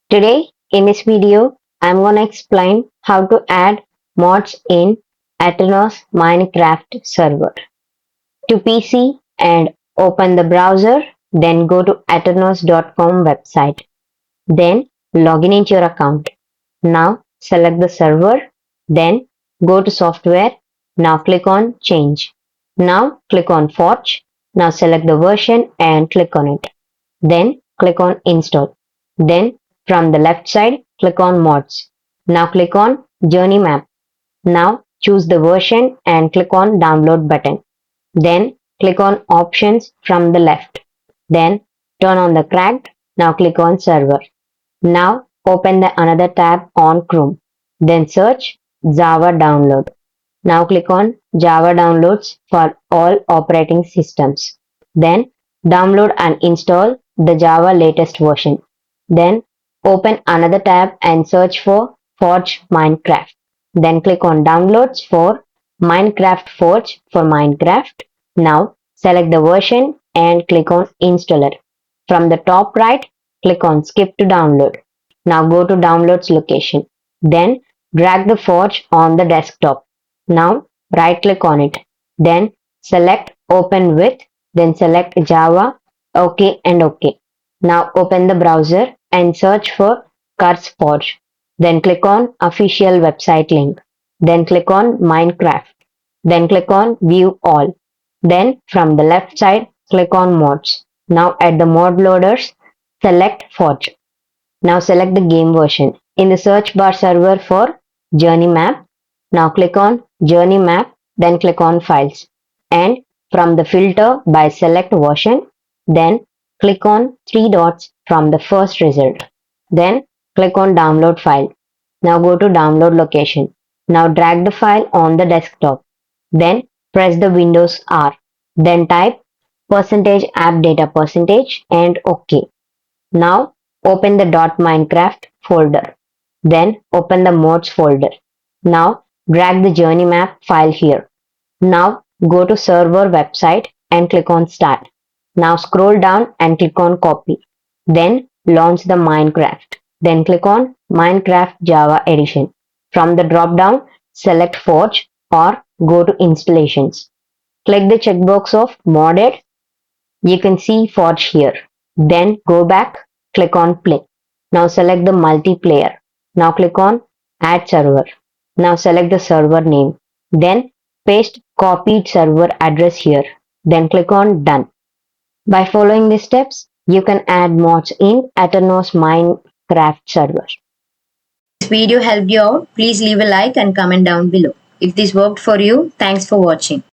Today in this video, I'm gonna explain how to add mods in Aternos Minecraft server to PC and open the browser, then go to aternos.com website. Then log in into your account. Now select the server, then go to software. Now click on change. Now click on Forge. Now select the version and click on it. Then click on install. Then from the left side, click on mods. Now click on journey map. Now choose the version and click on download button. Then click on options from the left. Then turn on the cracked. Now click on server. Now open the another tab on Chrome. Then search Java download. Now click on Java downloads for all operating systems. Then download and install the Java latest version. Then open another tab and search for Forge Minecraft. Then click on downloads for Minecraft Forge for Minecraft. Now select the version and click on installer. From the top right, click on skip to download. Now go to downloads location. Then drag the Forge on the desktop. Now right click on it. Then select open with, then select Java, OK and OK. Now open the browser and search for CurseForge. Then click on official website link. Then click on Minecraft. Then click on view all. Then from the left side, click on mods. Now at the mod loaders, select Forge. Now select the game version. In the search bar server for journey map, now click on journey map, then click on files. And from the filter by select version, then click on three dots from the first result. Then click on download file. Now go to download location. Now drag the file on the desktop. Then press the Windows R. Then type percentage app data percentage and OK. Now open the .minecraft folder. Then open the mods folder. Now drag the journey map file here. Now go to server website and click on start. Now scroll down and click on copy. Then launch the Minecraft. Then click on Minecraft Java Edition. From the drop down, select Forge or go to installations. Click the checkbox of modded. You can see Forge here. Then go back, click on play. Now select the multiplayer. Now click on add server. Now select the server name. Then paste copied server address here. Then click on done. By following these steps, you can add mods in Aternos Minecraft server. If this video helped you out, please leave a like and comment down below. If this worked for you, thanks for watching.